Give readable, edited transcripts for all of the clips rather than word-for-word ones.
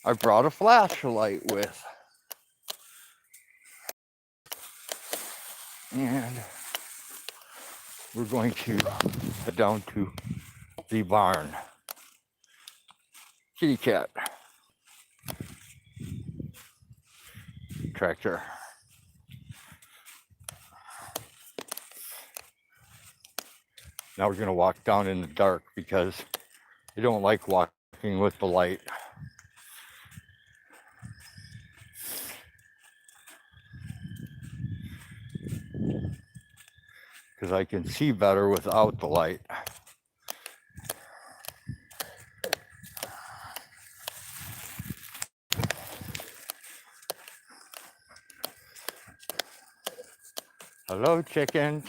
I brought a flashlight with. And we're going to head down to the barn. Kitty cat. Tractor. Now we're going to walk down in the dark because I don't like walking with the light. Because I can see better without the light. Hello, chickens.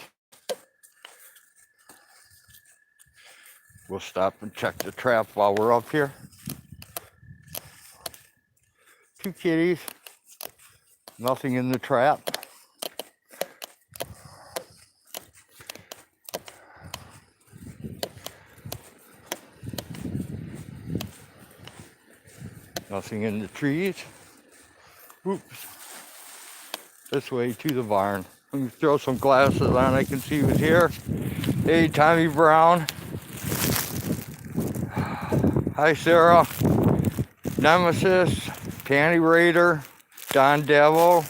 We'll stop and check the trap while we're up here. 2 kitties. Nothing in the trap. Nothing in the trees. Oops. This way to the barn. Let me throw some glasses on. I can see who's here. Hey, Tommy Brown. Hi, Sarah. Nemesis. Panty Raider. Don Devil.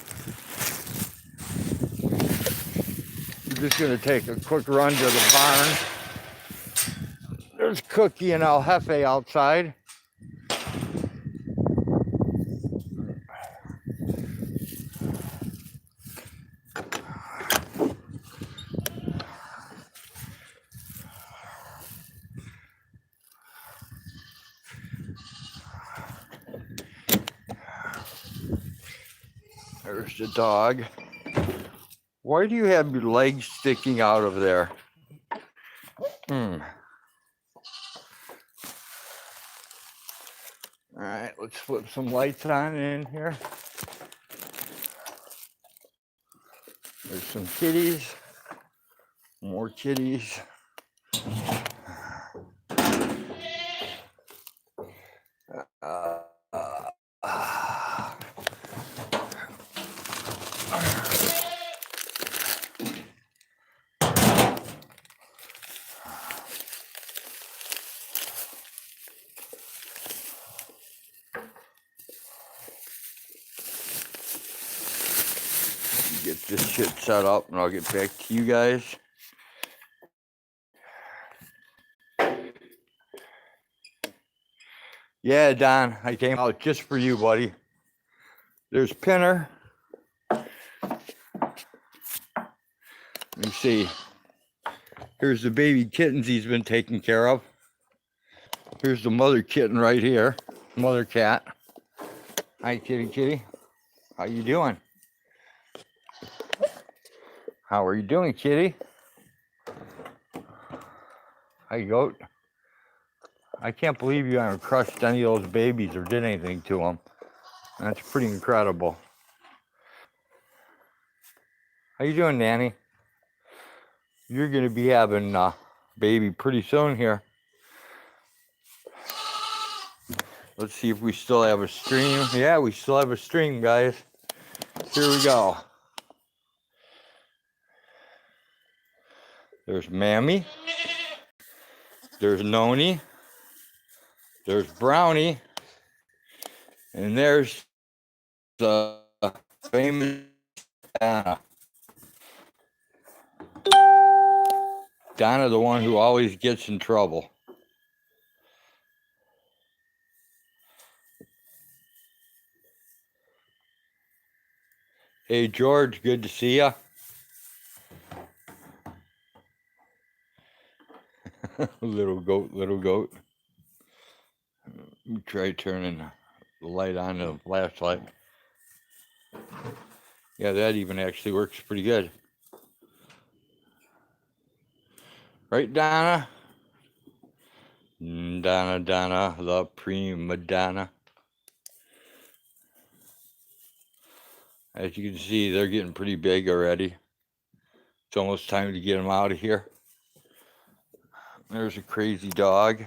We're just going to take a quick run to the barn. There's Cookie and El Jefe outside. There's the dog. Why do you have your legs sticking out of there? All right, let's flip some lights on in here. There's some kitties. More kitties. Get this shit set up and I'll get back to you guys. Yeah, Don, I came out just for you, buddy. There's Pinner. Let me see. Here's the baby kittens he's been taking care of. Here's the mother kitten right here. Mother cat. Hi, kitty kitty. How you doing? How are you doing, kitty? Hi, goat. I can't believe you haven't crushed any of those babies or did anything to them. That's pretty incredible. How you doing, Nanny? You're going to be having a baby pretty soon here. Let's see if we still have a stream. Yeah, we still have a stream, guys. Here we go. There's Mammy. There's Noni. There's Brownie. And there's the famous Donna. Donna, the one who always gets in trouble. Hey, George, good to see ya. Little goat, little goat. Let me try turning the light on the flashlight. Yeah, that even actually works pretty good. Right, Donna? Donna, Donna, the prima donna. As you can see, they're getting pretty big already. It's almost time to get them out of here. There's a crazy dog.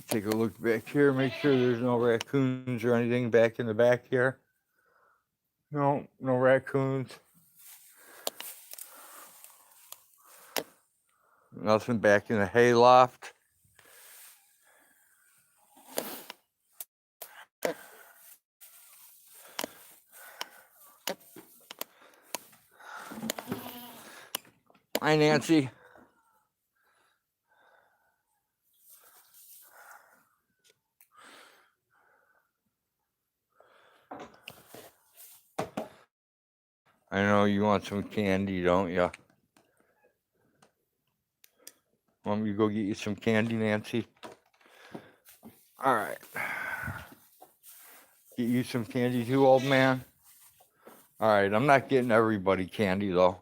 Take a look back here, make sure there's no raccoons or anything back in the back here. No, no raccoons. Nothing back in the hay loft. Hi, Nancy. I know you want some candy, don't you? Want me to go get you some candy, Nancy? All right. Get you some candy too, old man? All right, I'm not getting everybody candy, though.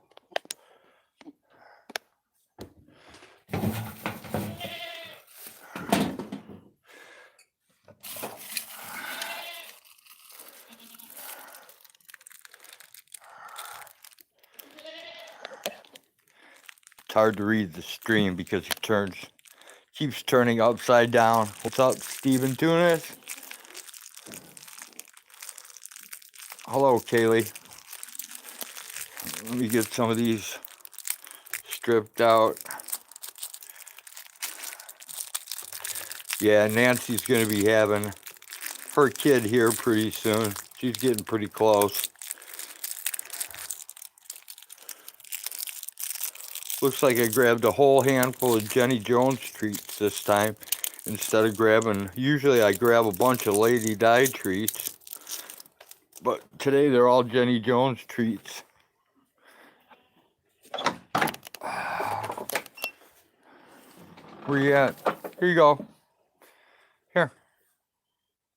It's hard to read the stream because it keeps turning upside down. What's up, Stephen Tunis? Hello, Kaylee. Let me get some of these stripped out. Yeah, Nancy's going to be having her kid here pretty soon. She's getting pretty close. Looks like I grabbed a whole handful of Jenny Jones treats this time instead of grabbing, usually I grab a bunch of Lady Di treats, but today they're all Jenny Jones treats. Where you at? Here you go. Here.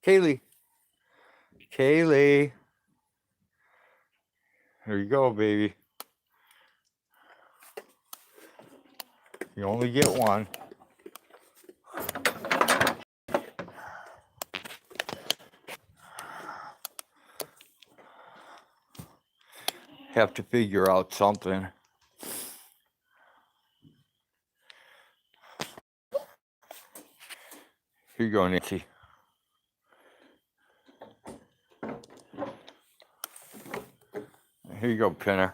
Kaylee. Kaylee. There you go, baby. You only get one. Have to figure out something. Here you go, Nancy. Here you go, Pinner.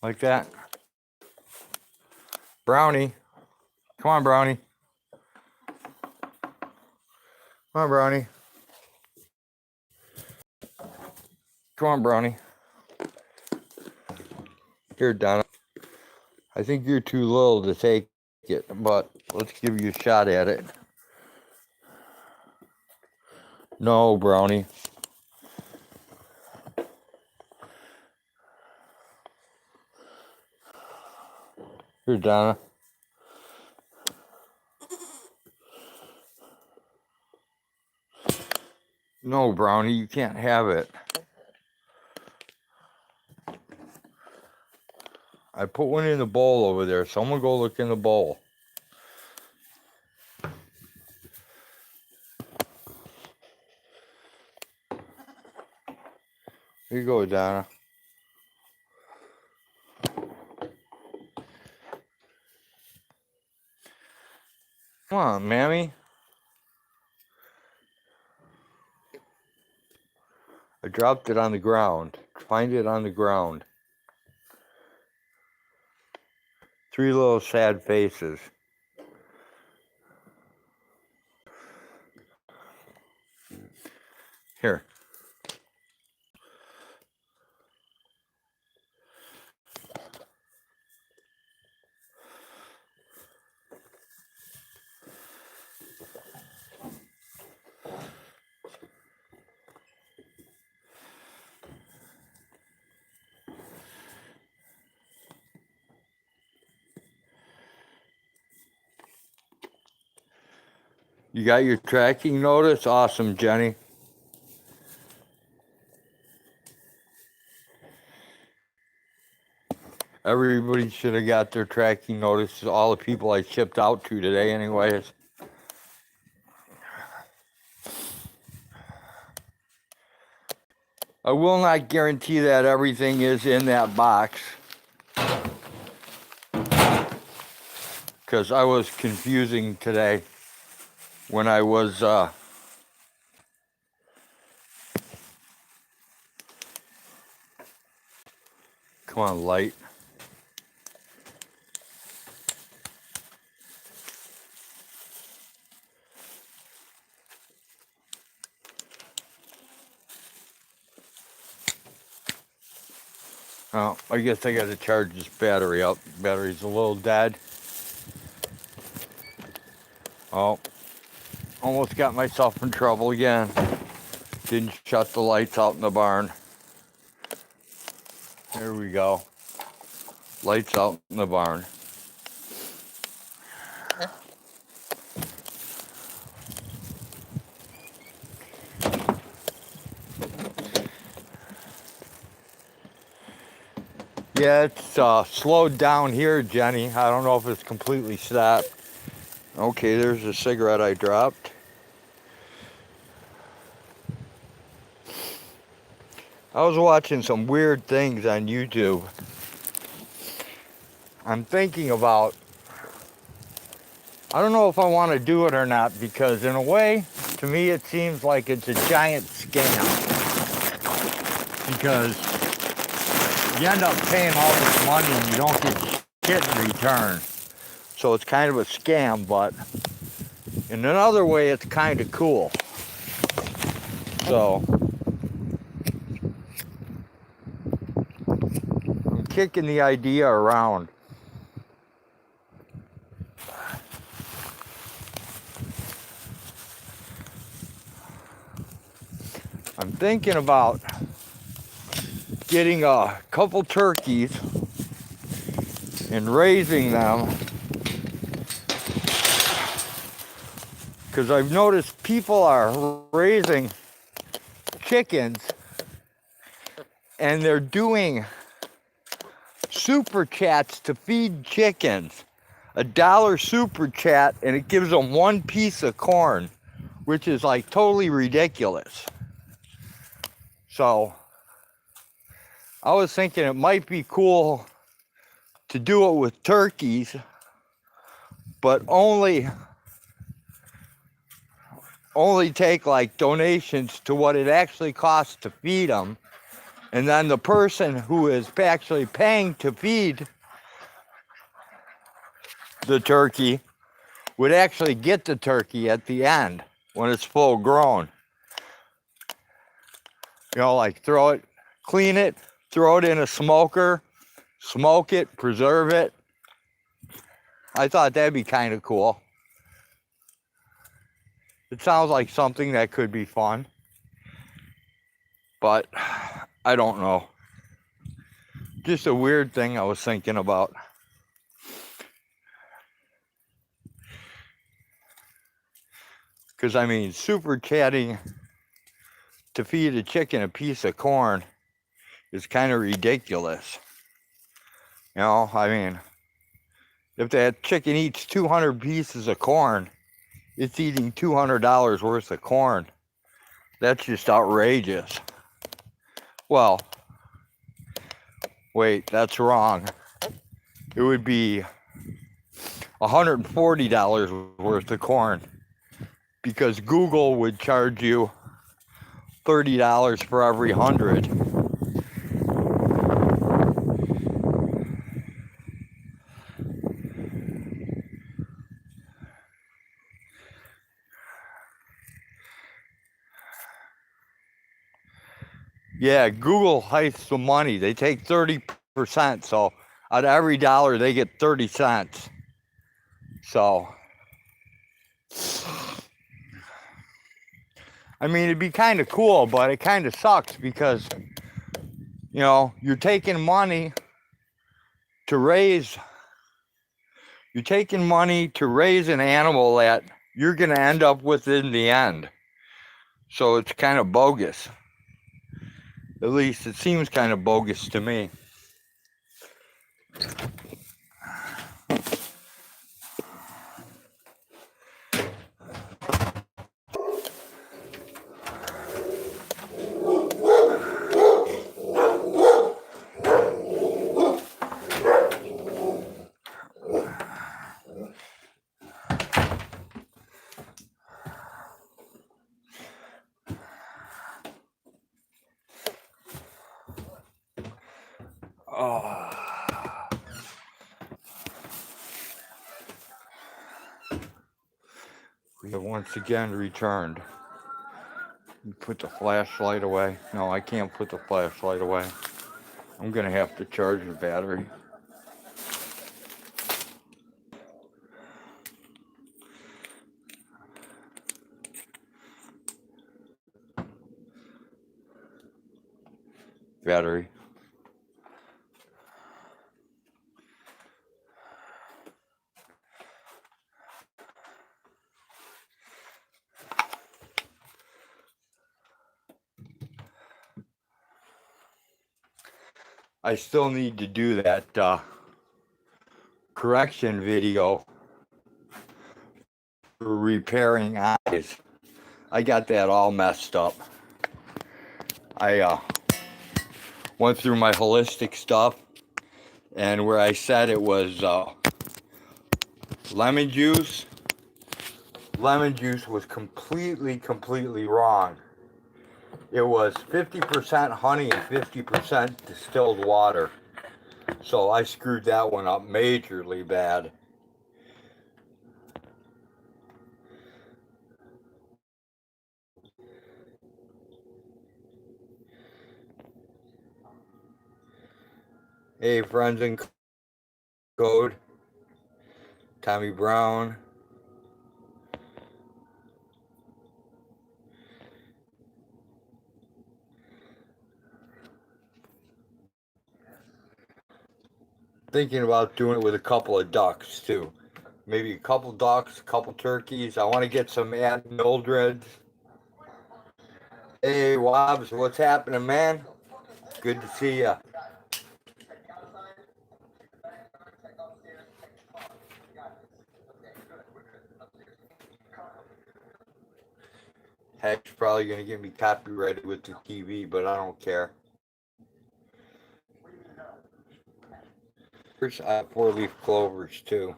Like that. Brownie. Come on, Brownie. Come on, Brownie. Come on, Brownie. Here, Donna. I think you're too little to take it, but let's give you a shot at it. No, Brownie. Here, Donna. No, Brownie, you can't have it. I put one in the bowl over there. Someone go look in the bowl. Here you go, Donna. Come on, Mammy. I dropped it on the ground. Find it on the ground. 3 little sad faces. Here. You got your tracking notice? Awesome, Jenny. Everybody should have got their tracking notices. All the people I shipped out to today, anyways. I will not guarantee that everything is in that box. because I was confusing today when I was come on, light. Oh, I guess I got to charge this battery up. Battery's a little dead. Oh, almost got myself in trouble again. Didn't shut the lights out in the barn. There we go. Lights out in the barn. Yeah, it's slowed down here, Jenny. I don't know if it's completely stopped. Okay, there's a cigarette I dropped. I was watching some weird things on YouTube. I'm thinking about, I don't know if I want to do it or not, because in a way, to me it seems like it's a giant scam. Because you end up paying all this money and you don't get shit in return. So it's kind of a scam, but in another way it's kind of cool. So I'm kicking the idea around. I'm thinking about getting a couple turkeys and raising them, because I've noticed people are raising chickens and they're doing super chats to feed chickens. $1 super chat and it gives them one piece of corn, which is like totally ridiculous. So I was thinking it might be cool to do it with turkeys, but only take like donations to what it actually costs to feed them. And then the person who is actually paying to feed the turkey would actually get the turkey at the end when it's full grown. You know, like throw it, clean it, throw it in a smoker, smoke it, preserve it. I thought that'd be kind of cool. It sounds like something that could be fun, but I don't know. Just a weird thing I was thinking about. Because I mean, super chatting to feed a chicken a piece of corn is kind of ridiculous. You know, I mean, if that chicken eats 200 pieces of corn, it's eating $200 worth of corn. That's just outrageous. Well, wait, that's wrong. It would be $140 worth of corn, because Google would charge you $30 for every 100. Yeah, Google hikes the money. They take 30%, so out of every dollar they get 30 cents. So I mean, it'd be kind of cool, but it kind of sucks because, you know, you're taking money to raise an animal that you're going to end up with in the end. So it's kind of bogus. At least it seems kind of bogus to me. We have once again returned. Put the flashlight away. No, I can't put the flashlight away. I'm gonna have to charge the battery. Battery. I still need to do that correction video for repairing eyes. I got that all messed up. I went through my holistic stuff, and where I said it was lemon juice was completely wrong. It was 50% honey and 50% distilled water. So I screwed that one up majorly bad. Hey, friends in code. Tommy Brown. Thinking about doing it with a couple of ducks too. Maybe a couple ducks, a couple turkeys. I want to get some Aunt Mildred's. Hey, Wobbs, what's happening, man? Good to see ya. Heck's probably going to get me copyrighted with the TV, but I don't care. I have 4-leaf clovers too.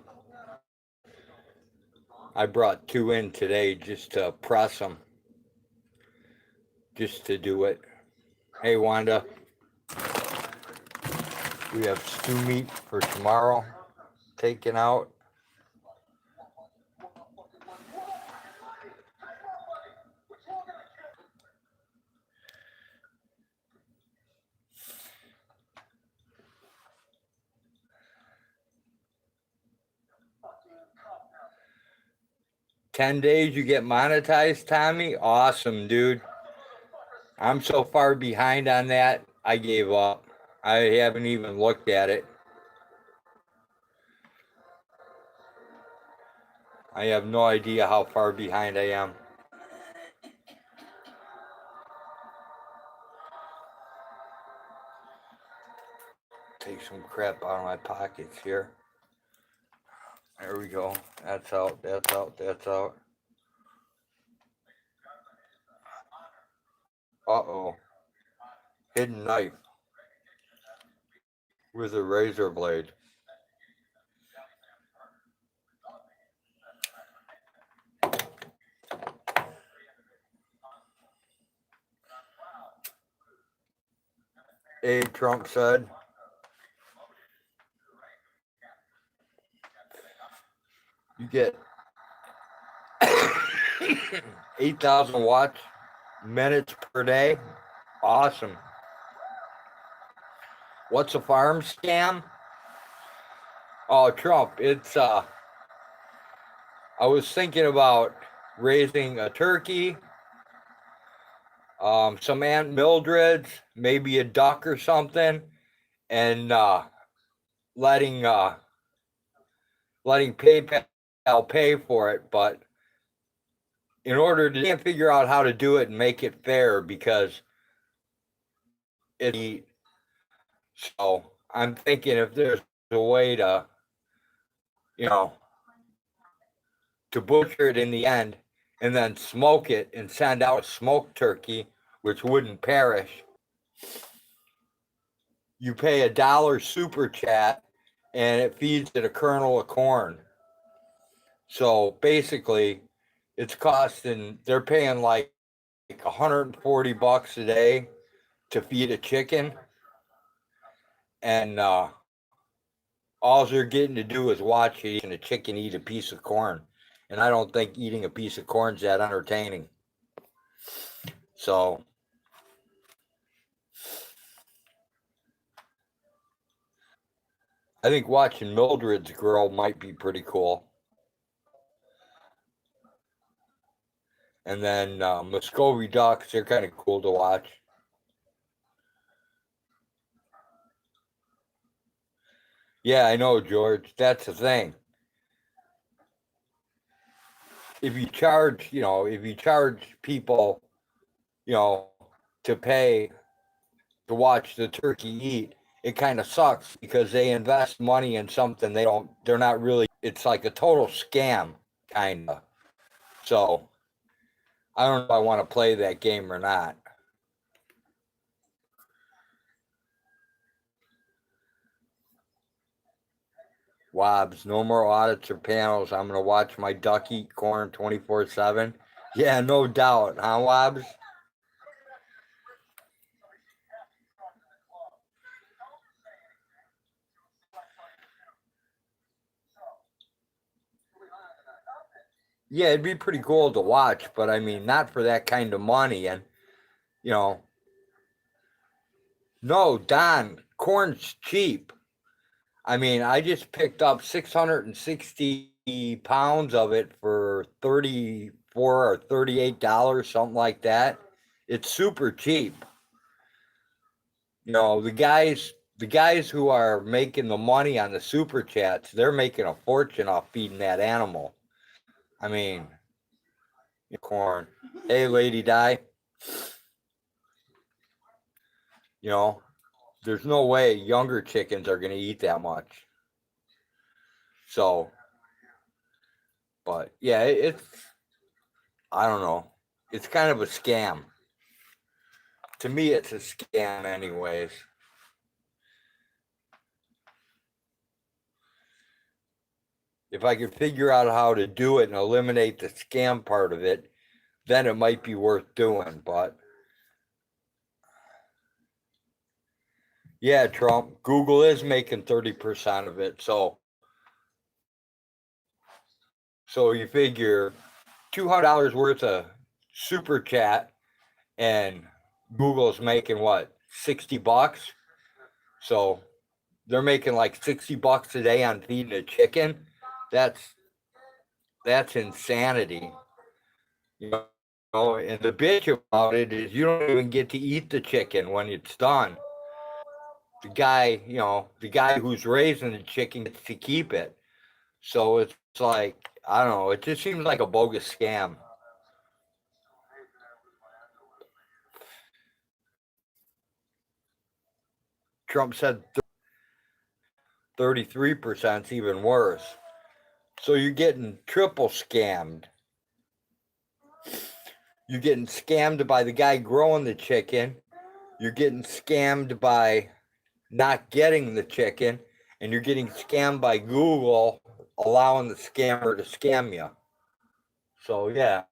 I brought 2 in today just to press them. Just to do it. Hey, Wanda. We have stew meat for tomorrow. Taken out. $10 you get monetized, Tommy? Awesome, dude. I'm so far behind on that, I gave up. I haven't even looked at it. I have no idea how far behind I am. Take some crap out of my pockets here. There we go. That's out, that's out, that's out. Uh-oh. Hidden knife with a razor blade. Hey, Trump said. You get 8,000 watts minutes per day. Awesome. What's a farm scam? Oh, Trump, it's I was thinking about raising a turkey, some Aunt Mildred's, maybe a duck or something, and letting PayPal pay for it. But in order to, can't figure out how to do it and make it fair because it's so I'm thinking if there's a way to, you know, to butcher it in the end and then smoke it and send out a smoked turkey, which wouldn't perish. You pay $1 super chat and it feeds it a kernel of corn. So basically, it's costing, they're paying like $140 a day to feed a chicken. And all they're getting to do is watch a chicken eat a piece of corn. And I don't think eating a piece of corn's that entertaining. So I think watching Mildred's grow might be pretty cool. And then Muscovy ducks, they're kind of cool to watch. Yeah, I know, George. That's the thing. If you charge, if you charge people, to pay to watch the turkey eat, it kind of sucks because they invest money in something they're not really, it's like a total scam, kind of. So I don't know if I want to play that game or not. Wobbs, no more audits or panels. I'm going to watch my duck eat corn 24/7. Yeah, no doubt, huh, Wobbs? Yeah, it'd be pretty cool to watch, but I mean, not for that kind of money. And, you know, no, Don, corn's cheap. I mean, I just picked up 660 pounds of it for 34 or $38, something like that. It's super cheap. The guys who are making the money on the super chats, they're making a fortune off feeding that animal. I mean, corn. Hey, Lady Di, you know, there's no way younger chickens are going to eat that much. So, but yeah, I don't know. It's kind of a scam. To me, it's a scam, anyways. If I could figure out how to do it and eliminate the scam part of it, then it might be worth doing. But yeah, Trump, Google is making 30% of it. So you figure $200 worth of super chat and Google's making what, 60 bucks? So they're making like 60 bucks a day on feeding a chicken. That's that's insanity. You and the bitch about it is you don't even get to eat the chicken when it's done. The guy who's raising the chicken gets to keep it. So it's like, I don't know, it just seems like a bogus scam. Trump said 33% is even worse. So you're getting triple scammed. You're getting scammed by the guy growing the chicken. You're getting scammed by not getting the chicken. And you're getting scammed by Google allowing the scammer to scam you. So, yeah,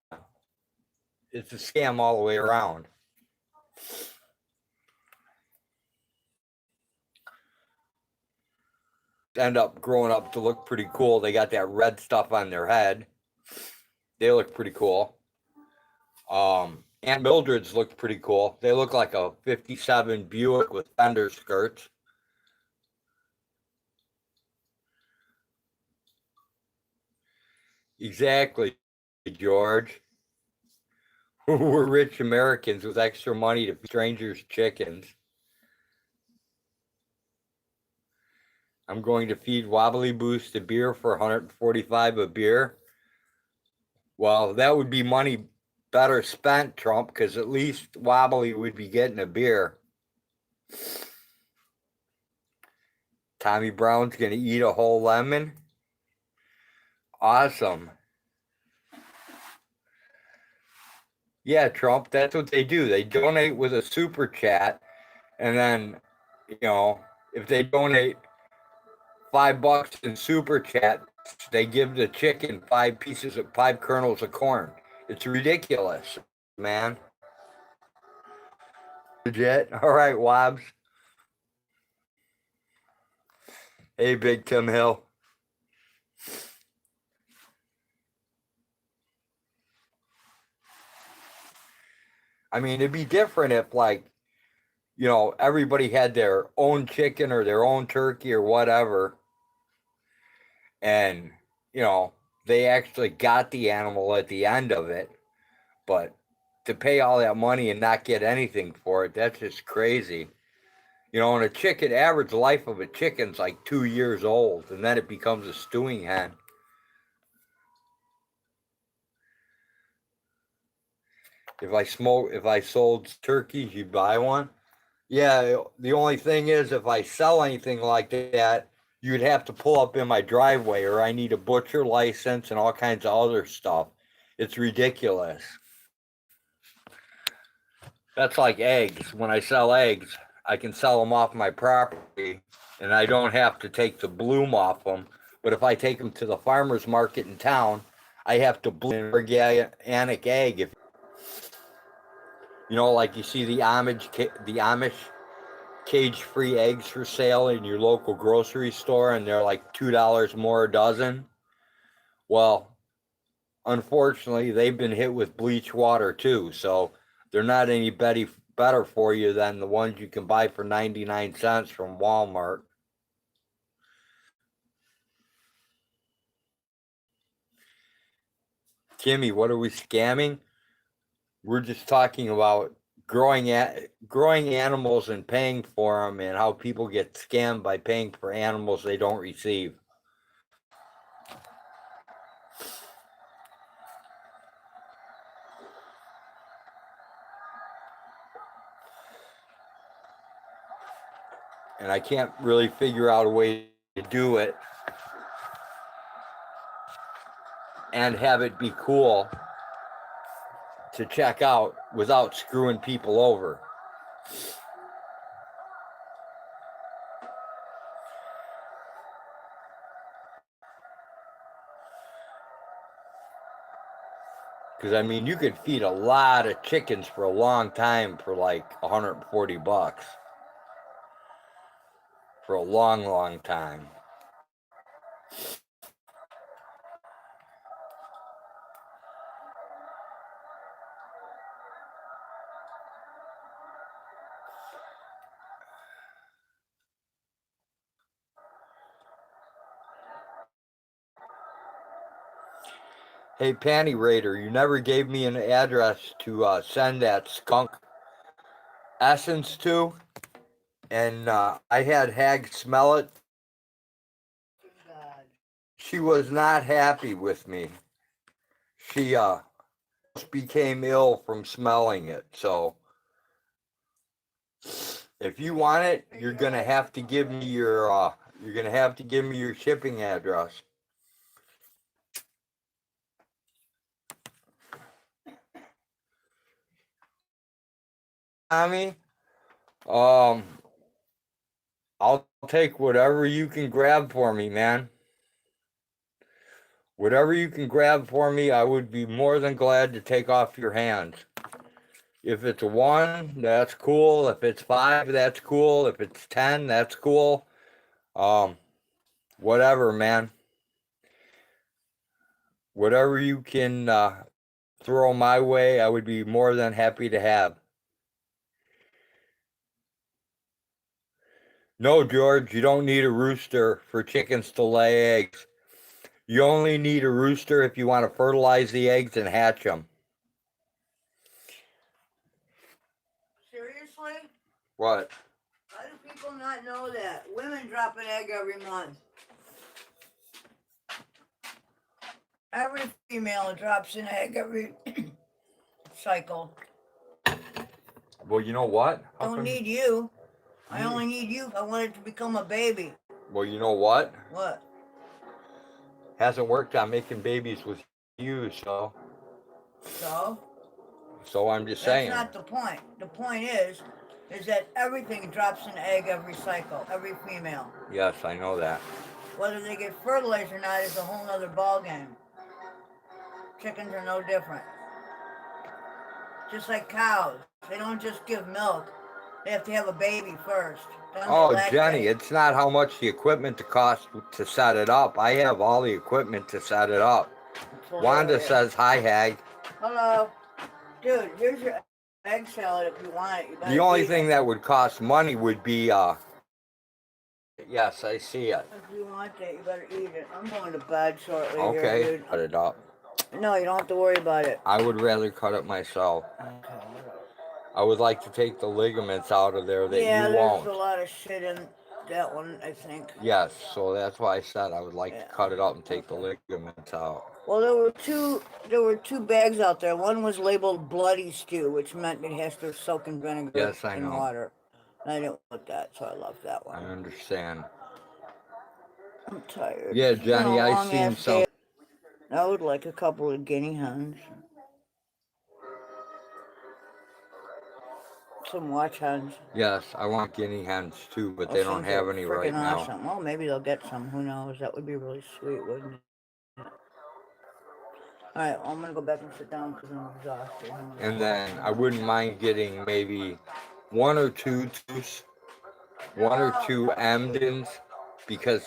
it's a scam all the way around. End up growing up to look pretty cool. They got that red stuff on their head. They look pretty cool. Aunt Mildred's looked pretty cool. They look like a 57 Buick with fender skirts. Exactly, George. We're rich Americans with extra money to feed strangers chickens. I'm going to feed Wobbly Boost a beer for 145 a beer. Well, that would be money better spent, Trump, because at least Wobbly would be getting a beer. Tommy Brown's going to eat a whole lemon. Awesome. Yeah, Trump, that's what they do. They donate with a super chat. And then, if they donate $5 in super chat, they give the chicken five kernels of corn. It's ridiculous, man. Legit. All right, Wobbs. Hey, Big Tim Hill. I mean, it'd be different if, like, you know, everybody had their own chicken or their own turkey or whatever, and, you know, they actually got the animal at the end of it. But to pay all that money and not get anything for it, that's just crazy. You know, and a chicken, average life of a chicken's like 2 years old, and then it becomes a stewing hen. If I sold turkeys, you buy one. Yeah, the only thing is, if I sell anything like that, you'd have to pull up in my driveway, or I need a butcher license and all kinds of other stuff. It's ridiculous. That's like eggs. When I sell eggs, I can sell them off my property, and I don't have to take the bloom off them. But if I take them to the farmer's market in town, I have to bloom an organic egg. If you know, like you see the Amish cage-free eggs for sale in your local grocery store, and they're like $2 more a dozen. Well, unfortunately, they've been hit with bleach water too, so they're not any better for you than the ones you can buy for 99 cents from Walmart. Kimmy, what are we scamming? We're just talking about growing animals and paying for them, and how people get scammed by paying for animals they don't receive. And I can't really figure out a way to do it and have it be cool to check out without screwing people over. Because I mean, you could feed a lot of chickens for a long time for like $140 for a long, long time. Hey, Panty Raider, you never gave me an address to send that skunk essence to, and I had Hag smell it. She was not happy with me. She became ill from smelling it. So if you want it, you're gonna have to give me your shipping address. Tommy, I'll take whatever you can grab for me, man. Whatever you can grab for me, I would be more than glad to take off your hands. If it's a 1, that's cool. If it's 5, that's cool. If it's 10, that's cool. Whatever, man. Whatever you can throw my way, I would be more than happy to have. No, George, you don't need a rooster for chickens to lay eggs. You only need a rooster if you want to fertilize the eggs and hatch them. Seriously? What? How do people not know that? Women drop an egg every month. Every female drops an egg every cycle. Well, you know what? Don't need you. I only need you if I want it to become a baby. Well, you know what? What? Hasn't worked on making babies with you, so. So I'm just saying. That's not the point. The point is that everything drops an egg every cycle, every female. Yes, I know that. Whether they get fertilized or not is a whole nother ballgame. Chickens are no different. Just like cows. They don't just give milk. They have to have a baby first. Oh, Jenny, it's not how much the equipment costs to set it up. I have all the equipment to set it up. Wanda says, hi, Hag. Hello. Dude, here's your egg salad if you want it. You better The only eat thing it. that would cost money would be, yes, I see it. If you want it, you better eat it. I'm going to bed shortly Okay, here, dude. cut it up. No, you don't have to worry about it. I would rather cut it myself. Okay. I would like to take the ligaments out of there that Yeah, you there's won't. a lot of shit in that one, I think. Yes, so that's why I said I would like Yeah. to cut it up and take the ligaments out. Well, there were two bags out there. One was labeled bloody stew, which meant it has to soak in vinegar Yes, I and know. water. And I didn't want that, so I left that I one. understand. I'm tired. Yeah, It's been a Johnny, I long seen ass some. day. I would like a couple of guinea hens. Some watch hens. Yes, I want guinea hens too, but they Those don't things have are any freaking right now. awesome. Well, maybe they'll get some. Who knows? That would be really sweet, wouldn't it? All right, well, I'm gonna go back and sit down because I'm exhausted. And then I wouldn't mind getting maybe one or two Emdens, because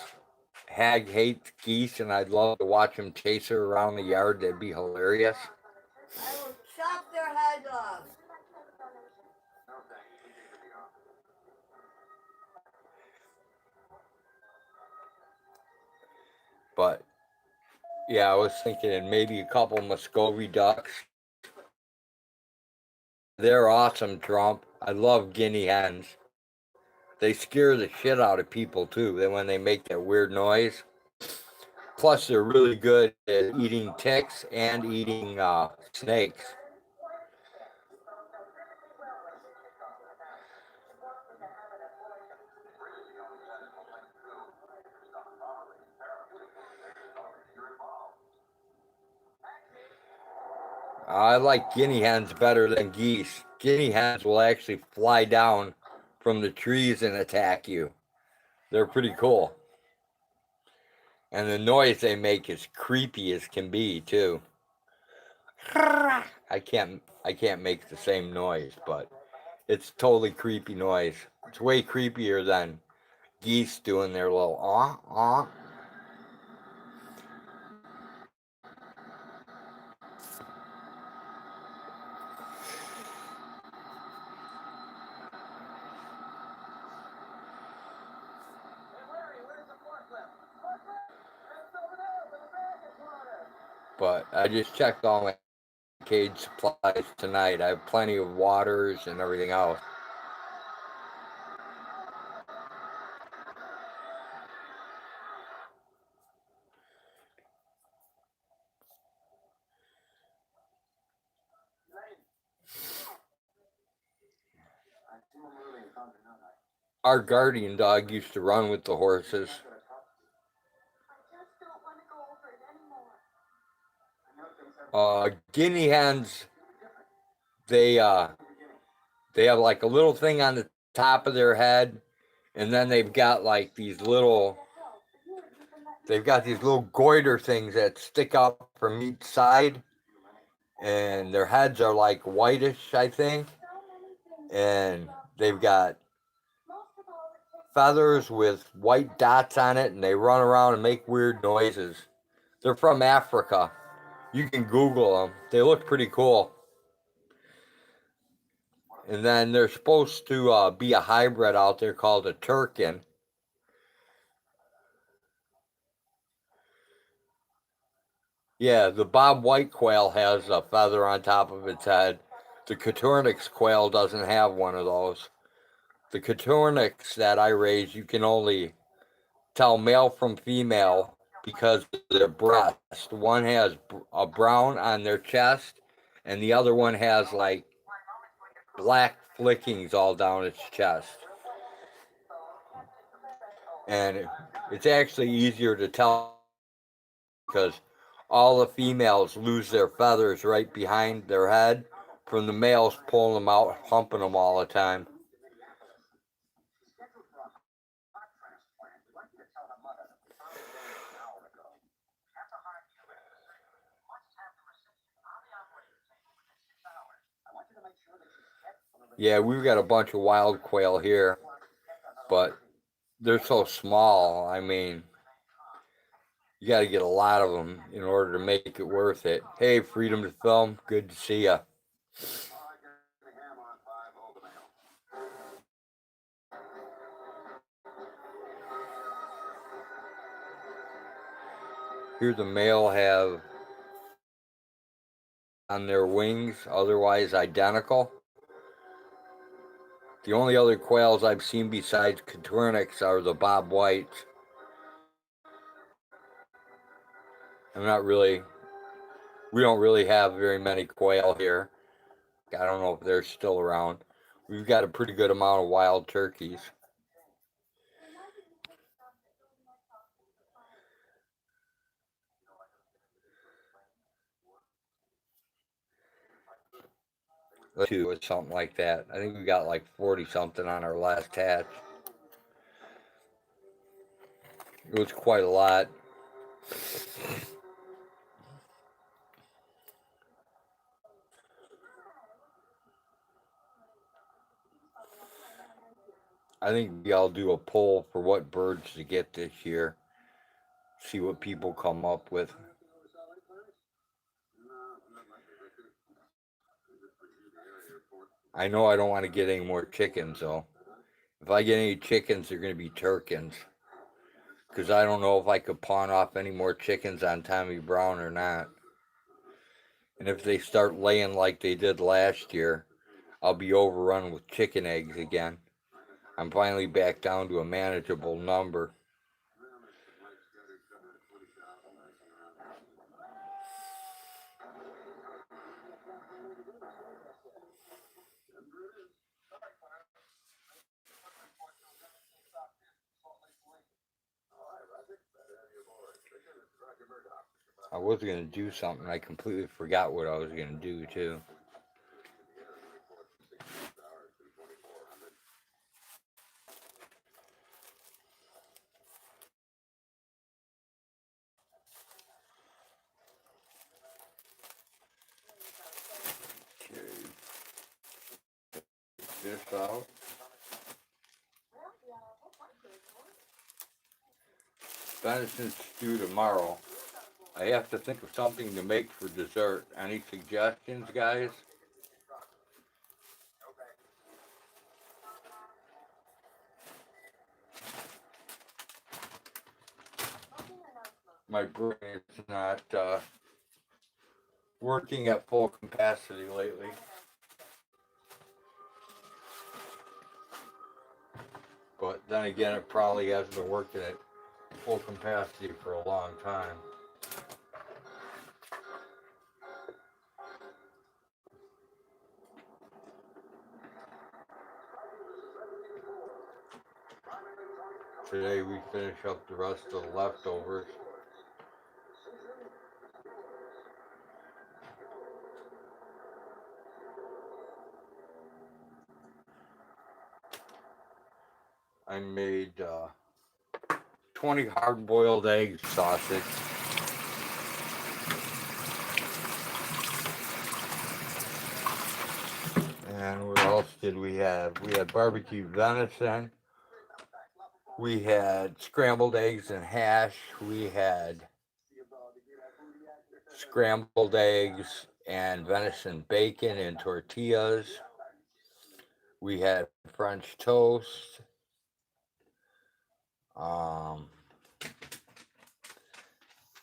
Hag hates geese and I'd love to watch him chase her around the yard. That'd be hilarious. I will chop their heads off. But yeah, I was thinking maybe a couple Muscovy ducks. They're awesome, Trump. I love guinea hens. They scare the shit out of people too. Then when they make that weird noise. Plus, they're really good at eating ticks and eating snakes. I like guinea hens better than geese. Guinea hens will actually fly down from the trees and attack you. They're pretty cool. And the noise they make is creepy as can be too. I can't make the same noise, but it's totally creepy noise. It's way creepier than geese doing their little ah. But I just checked all my cage supplies tonight. I have plenty of waters and everything else. Our guardian dog used to run with the horses. Guinea hens, they have like a little thing on the top of their head, and then they've got these little goiter things that stick up from each side, and their heads are like whitish, I think, and they've got feathers with white dots on it, and they run around and make weird noises. They're from Africa. You can Google them. They look pretty cool. And then there's supposed to be a hybrid out there called a Turkin. Yeah, the Bob White quail has a feather on top of its head. The Coturnix quail doesn't have one of those. The Coturnix that I raise, you can only tell male from female because of their breast. One has a brown on their chest, and the other one has like black flickings all down its chest. And it's actually easier to tell because all the females lose their feathers right behind their head from the males pulling them out, humping them all the time. Yeah, we've got a bunch of wild quail here, but they're so small. I mean, you got to get a lot of them in order to make it worth it. Hey, Freedom to Film, good to see ya. Here the male have on their wings, otherwise identical. The only other quails I've seen besides Coturnics are the Bob Whites. I'm not really, we don't really have very many quail here. I don't know if they're still around. We've got a pretty good amount of wild turkeys. Two or something like that. I think we got like 40 something on our last hatch. It was quite a lot. I think maybe I'll do a poll for what birds to get this year. See what people come up with. I know I don't want to get any more chickens though. If I get any chickens, they're going to be Turkins. Because I don't know if I could pawn off any more chickens on Tommy Brown or not. And if they start laying like they did last year, I'll be overrun with chicken eggs again. I'm finally back down to a manageable number. I was going to do something. I completely forgot what I was going to do, too. This out. Venison stew tomorrow. I have to think of something to make for dessert. Any suggestions, guys? My brain is not working at full capacity lately. But then again, it probably hasn't been working at full capacity for a long time. Today we finish up the rest of the leftovers. I made 20 hard-boiled egg sausage. And what else did we have? We had barbecue venison. We had scrambled eggs and hash. We had scrambled eggs and venison bacon and tortillas. We had French toast.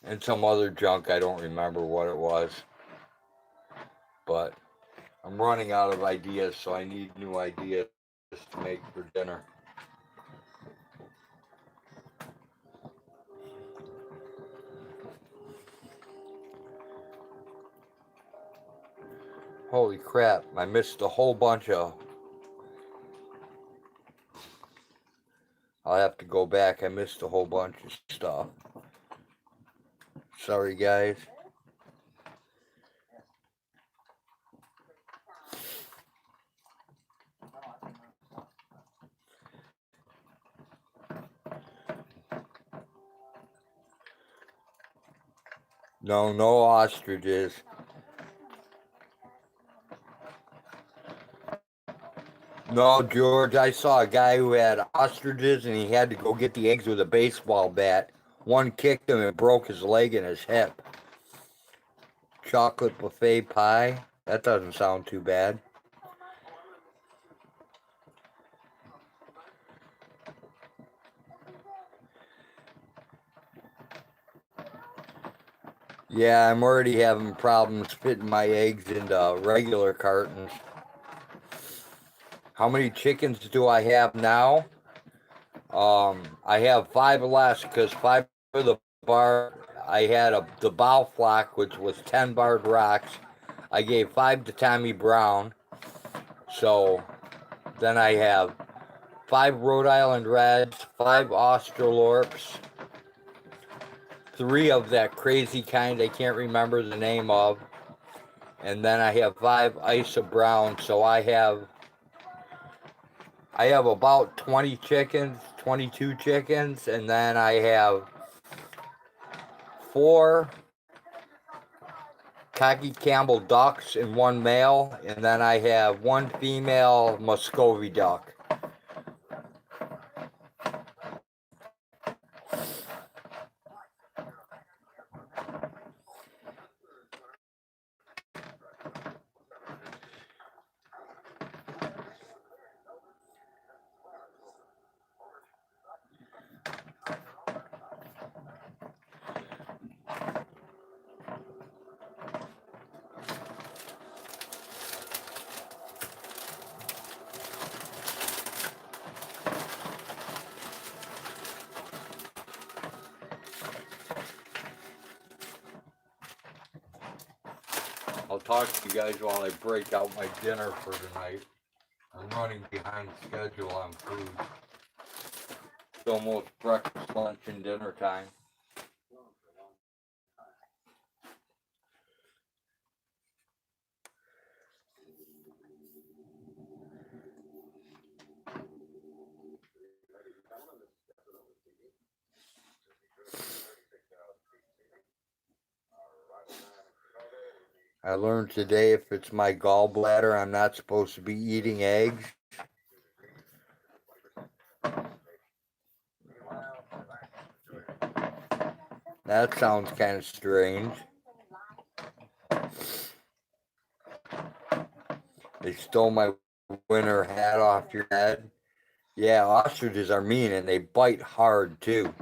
And some other junk. I don't remember what it was. But I'm running out of ideas, so I need new ideas to make for dinner. Holy crap, I missed a whole bunch of... I'll have to go back. I missed a whole bunch of stuff. Sorry, guys. No ostriches. No, George, I saw a guy who had ostriches and he had to go get the eggs with a baseball bat. One kicked him and broke his leg and his hip. Chocolate buffet pie? That doesn't sound too bad. Yeah, I'm already having problems fitting my eggs into regular cartons. How many chickens do I have now? I have 5 less because 5 of the bar, I had the bow flock, which was 10 barred rocks. I gave 5 to Tommy Brown. So then I have 5 Rhode Island Reds, 5 Australorps, 3 of that crazy kind I can't remember the name of, and then I have 5 Isa Brown. So I have about 20 chickens, 22 chickens, and then I have 4 Cocky Campbell ducks and 1 male, and then I have 1 female Muscovy duck. I'll talk to you guys while I break out my dinner for tonight. I'm running behind schedule on food. It's almost breakfast, lunch, and dinner time. I learned today if it's my gallbladder, I'm not supposed to be eating eggs. That sounds kind of strange. They stole my winter hat off your head. Yeah, ostriches are mean and they bite hard too.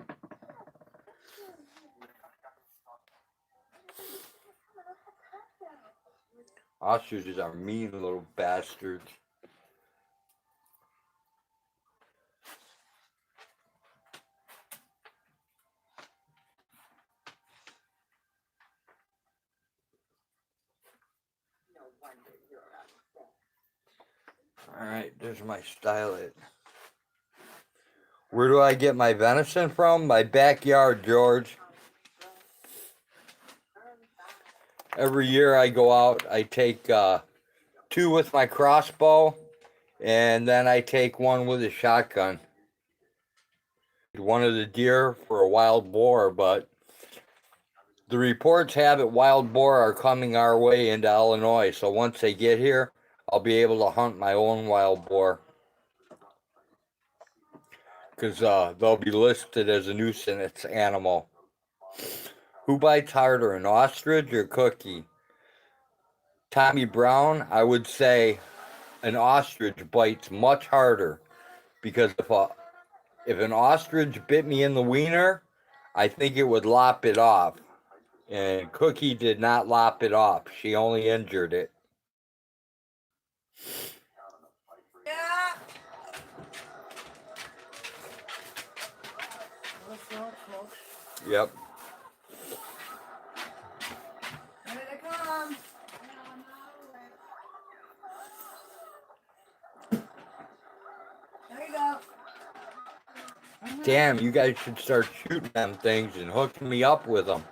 Ostriches are mean little bastards. Alright, there's my stylet. Where do I get my venison from? My backyard, George. Every year I go out, I take 2 with my crossbow, and then I take 1 with a shotgun. One of the deer for a wild boar, but the reports have it wild boar are coming our way into Illinois. So once they get here, I'll be able to hunt my own wild boar. Because they'll be listed as a nuisance animal. Who bites harder, an ostrich or Cookie? Tommy Brown, I would say an ostrich bites much harder. Because if an ostrich bit me in the wiener, I think it would lop it off. And Cookie did not lop it off. She only injured it. Yeah. Yep. Here they come. There you go. Damn, you guys should start shooting them things and hooking me up with them.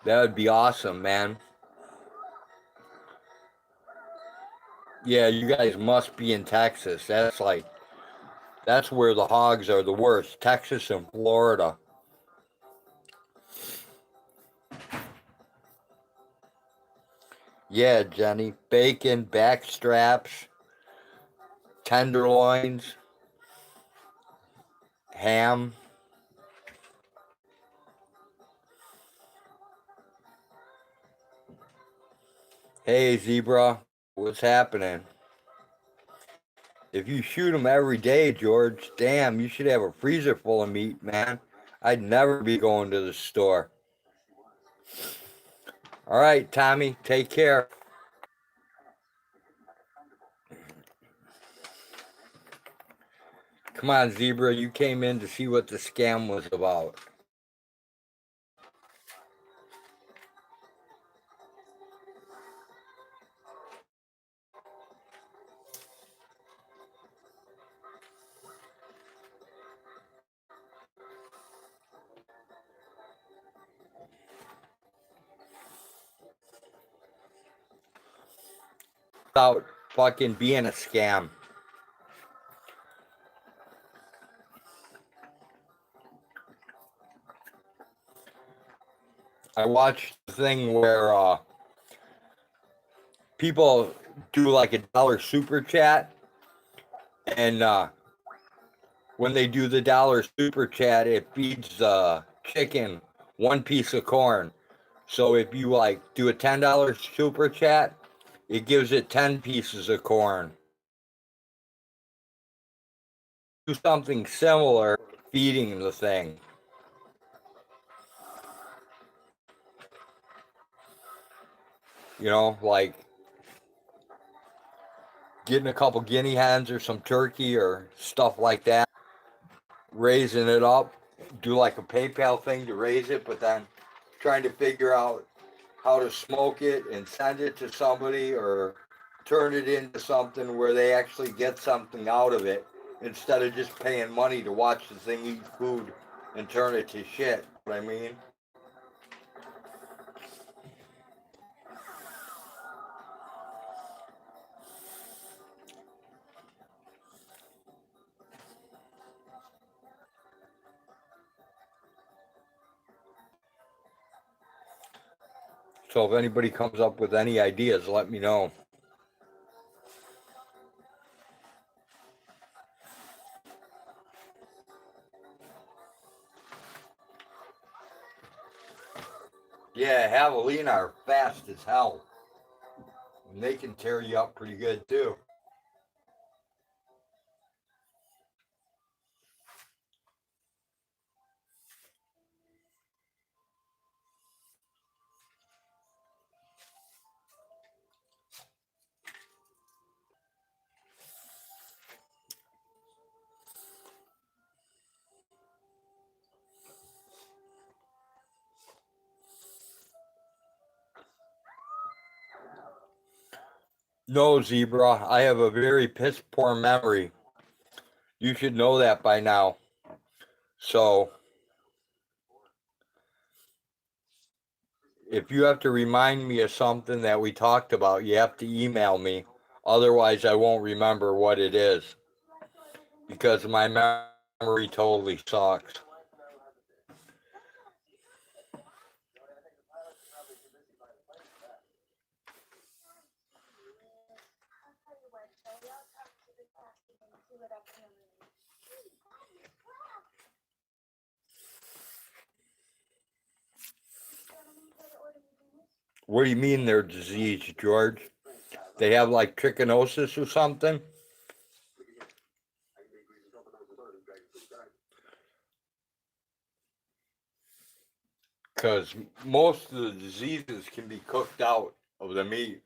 That would be awesome, man. Yeah, you guys must be in Texas. That's where the hogs are the worst. Texas and Florida. Yeah, Jenny. Bacon, back straps, tenderloins, ham. Hey, Zebra. What's happening? If you shoot them every day, George, damn, you should have a freezer full of meat, man. I'd never be going to the store. All right, Tommy, take care. Come on, Zebra, you came in to see what the scam was about. About fucking being a scam. I watched the thing where people do like $1 super chat, and when they do the $1 super chat, it feeds chicken 1 piece of corn. So if you like do a $10 super chat, it gives it 10 pieces of corn. Do something similar, feeding the thing. You know, like getting a couple guinea hens or some turkey or stuff like that, raising it up, do like a PayPal thing to raise it, but then trying to figure out how to smoke it and send it to somebody or turn it into something where they actually get something out of it instead of just paying money to watch the thing eat food and turn it to shit. You know what I mean? So if anybody comes up with any ideas, let me know. Yeah, javelina are fast as hell. And they can tear you up pretty good too. No, Zebra, I have a very piss poor memory. You should know that by now. So if you have to remind me of something that we talked about, you have to email me. Otherwise, I won't remember what it is because my memory totally sucks. What do you mean they're diseased, George? They have like trichinosis or something? Because most of the diseases can be cooked out of the meat.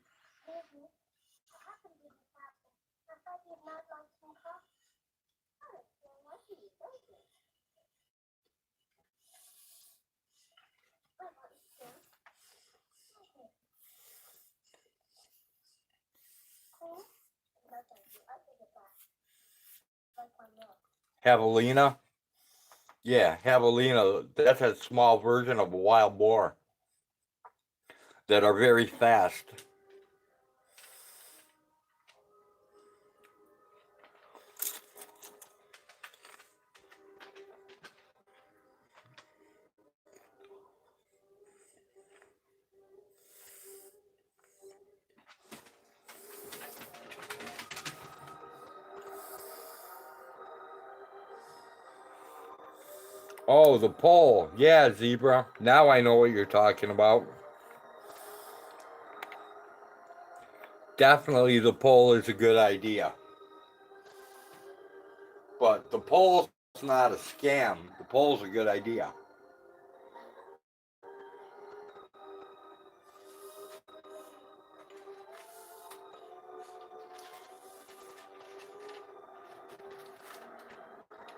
Javelina? Yeah, javelina. That's a small version of a wild boar that are very fast. Oh, the pole. Yeah, zebra. Now I know what you're talking about. Definitely the pole is a good idea. But the pole's not a scam. The pole's a good idea.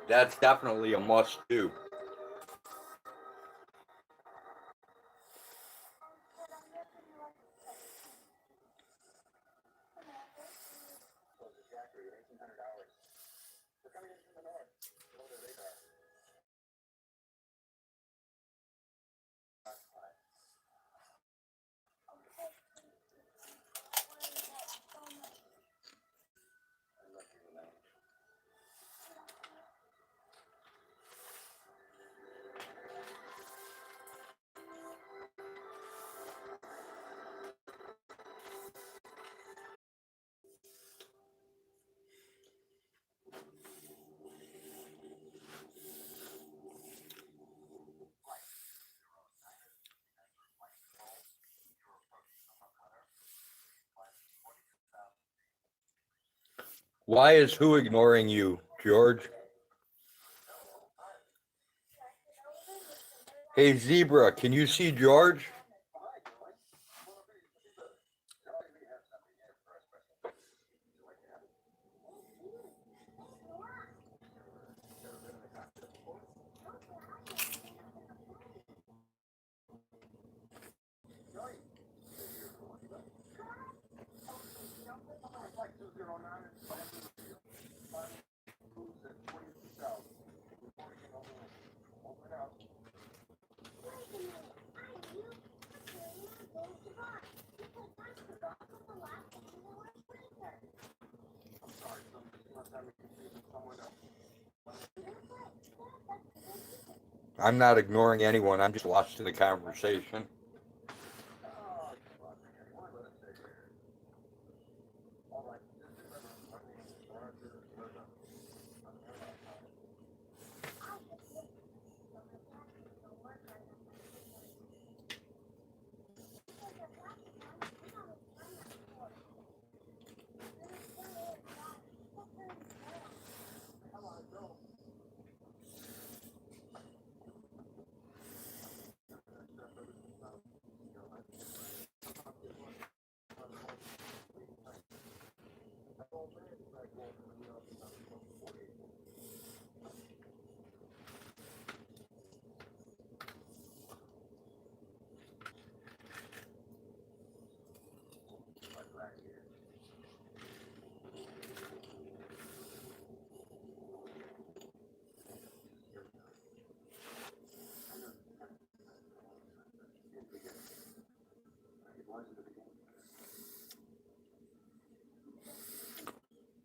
That's definitely a must do. Why is who ignoring you, George? Hey, Zebra, can you see George? I'm not ignoring anyone. I'm just lost in the conversation.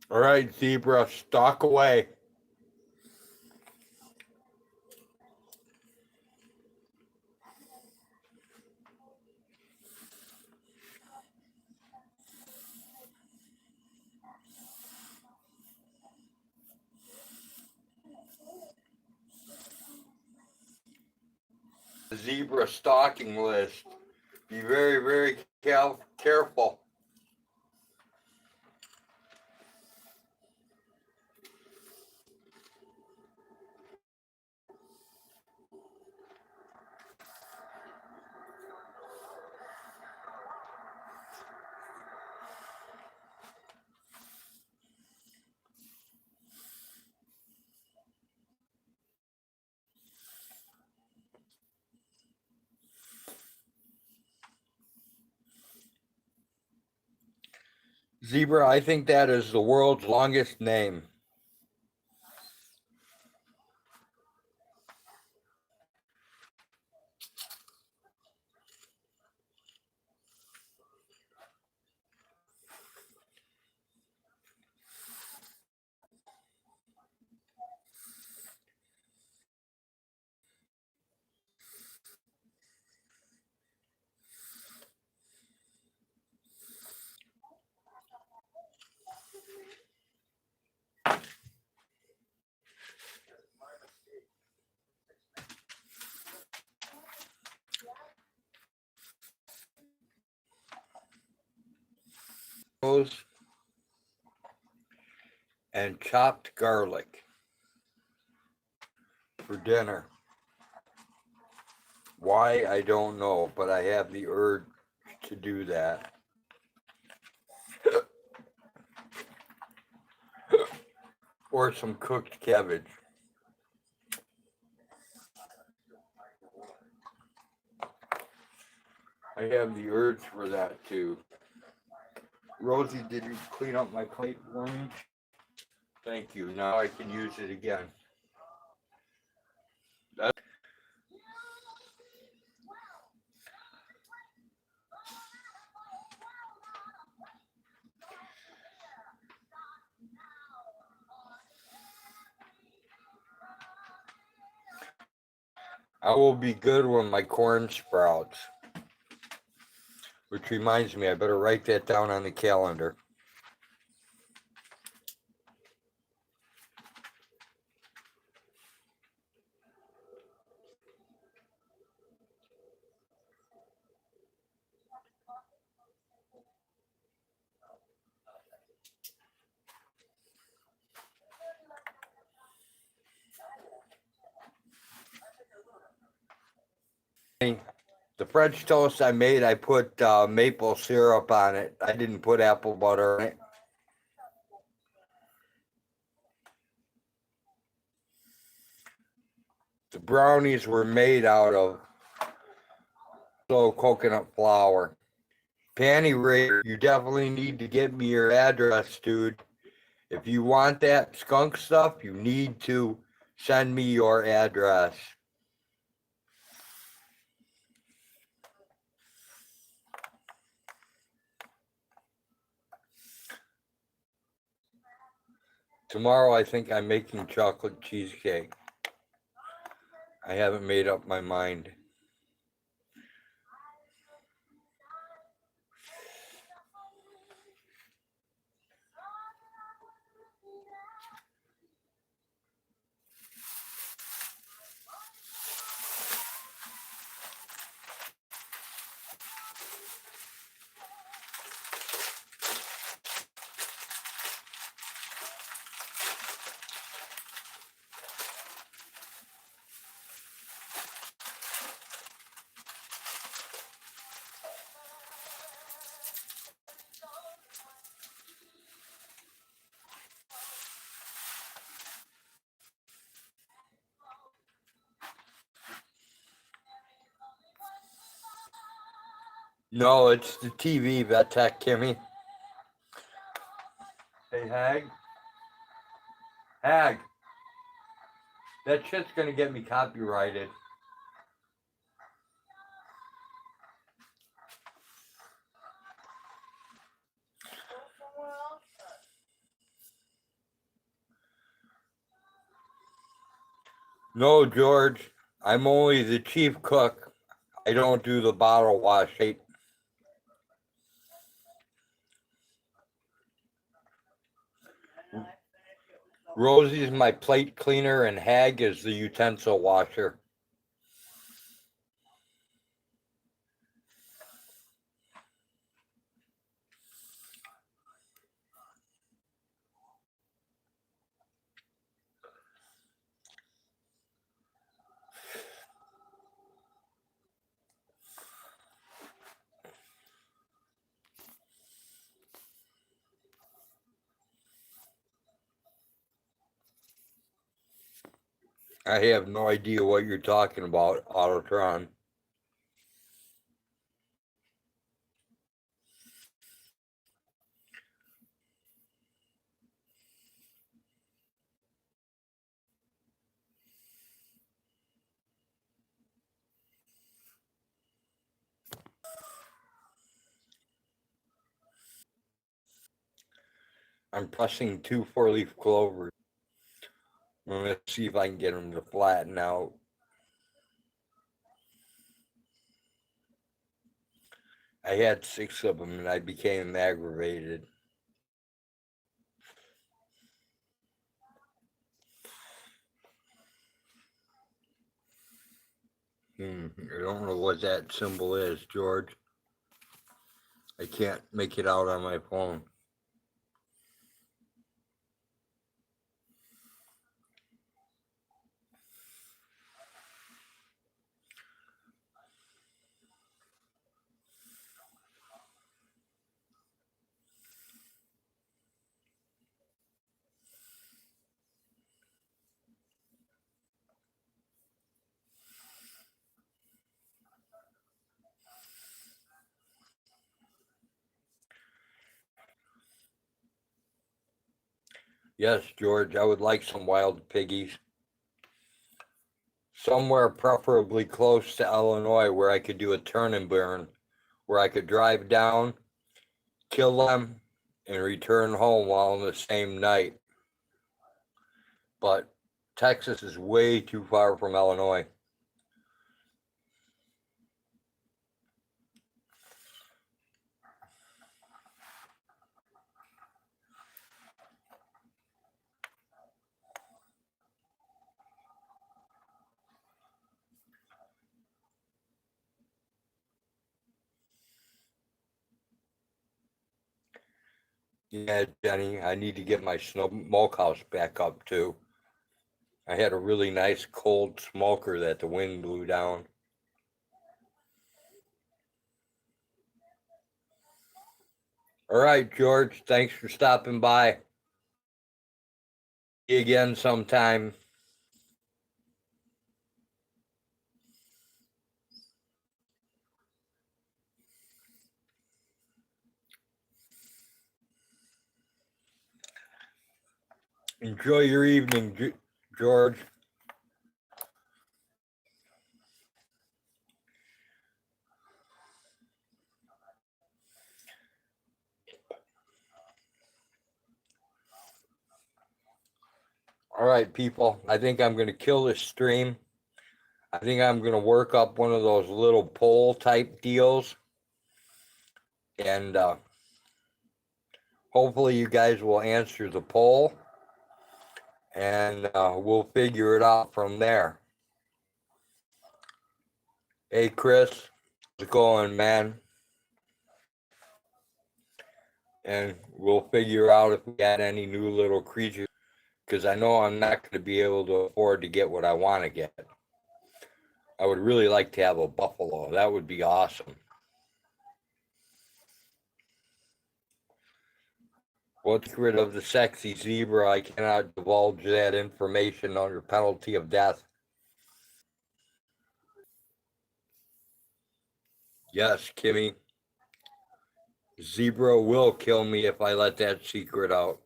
All right, Zebra, stalk away. Zebra stalking list. Be very, very careful. Zebra, I think that is the world's longest name. And chopped garlic. for dinner. Why, I don't know, but I have the urge to do that. Or some cooked cabbage. I have the urge for that too. Rosie, did you clean up my plate for me? Thank you. Now I can use it again. I will be good when my corn sprouts. Which reminds me, I better write that down on the calendar. The French toast I made, I put maple syrup on it. I didn't put apple butter on it. The brownies were made out of coconut flour. Panty Raider, you definitely need to get me your address, dude. If you want that skunk stuff, you need to send me your address. Tomorrow, I think I'm making chocolate cheesecake. I haven't made up my mind. No, it's the TV, Vet Tech Kimmy. Hey, Hag. Hag. That shit's gonna get me copyrighted. No, George. I'm only the chief cook. I don't do the bottle washing. Rosie's my plate cleaner and Hag is the utensil washer. I have no idea what you're talking about, Autotron. I'm pressing 2 4-leaf clovers. I'm gonna see if I can get them to flatten out. I had 6 of them and I became aggravated. I don't know what that symbol is, George. I can't make it out on my phone. Yes, George, I would like some wild piggies. Somewhere preferably close to Illinois where I could do a turn and burn, where I could drive down, kill them, and return home all in the same night. But Texas is way too far from Illinois. Yeah, Jenny, I need to get my smokehouse back up too. I had a really nice cold smoker that the wind blew down. All right, George, thanks for stopping by. See you again sometime. Enjoy your evening, George. All right, people, I think I'm going to kill this stream. I think I'm going to work up one of those little poll type deals. And hopefully you guys will answer the poll. And we'll figure it out from there. Hey, Chris, how's it going, man? And we'll figure out if we got any new little creatures, because I know I'm not going to be able to afford to get what I want to get. I would really like to have a buffalo. That would be awesome. What's rid of the sexy zebra? I cannot divulge that information under penalty of death. Yes, Kimmy. Zebra will kill me if I let that secret out.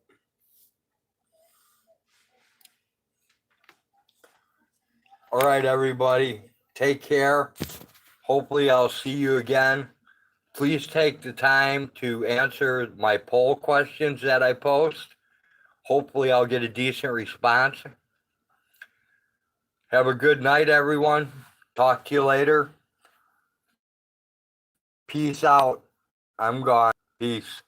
All right, everybody. Take care. Hopefully, I'll see you again. Please take the time to answer my poll questions that I post. Hopefully, I'll get a decent response. Have a good night, everyone. Talk to you later. Peace out. I'm gone. Peace.